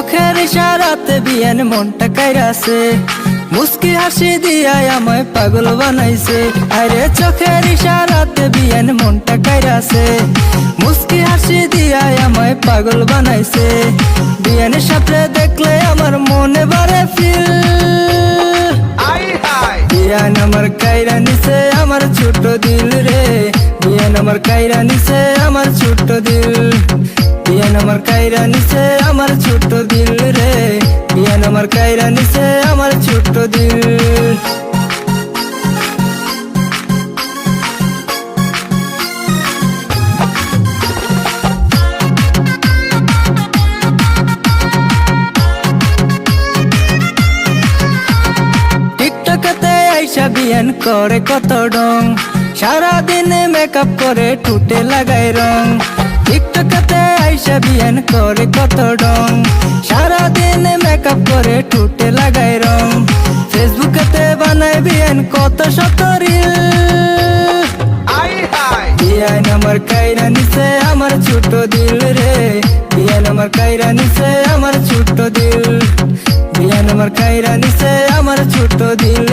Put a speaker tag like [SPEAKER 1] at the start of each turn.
[SPEAKER 1] চোখের ইশারাতে বিয়ান মনটা কাইরাছে, মুস্কি হাসি দিয়া আমায় পাগল বানাইছে। আরে চোখের ইশারাতে বিয়ান মনটা কাইরাছে, মুস্কি হাসি দিয়া আমায় পাগল বানাইছে। বিয়ানের সাথে দেখলে আমার মনে বাড়ে ফিল, বিয়ান আমার কাইরা নিছে আমার ছোট দিল রে, বিয়ান আমার কাইরা নিছে আমার ছোট দিল, বিয়ান আমার কাইরা নিছে আমার ছোট দিল রে, বিয়ান আমার কাইরা নিছে আমার ছোট দিল। টিকটকেতে আইসা বিয়ান করে কত ডং, সারাদিনে মেকআপ করে টুটে লাগাই রং। টিকটকেতে আইসা বিয়ান করে কত ডং, সারাদিনে মেকআপ করে টুটে লাগাই রং। ফেসবুকেতে বানায় বিয়ান কত শত রিল, বিয়ান আমার কাইরা নিছে আমার ছোট দিল রে, বিয়ান আমার কাইরা নিছে আমার ছোট দিল, বিয়ান আমার কাইরা নিছে আমার ছোট দিল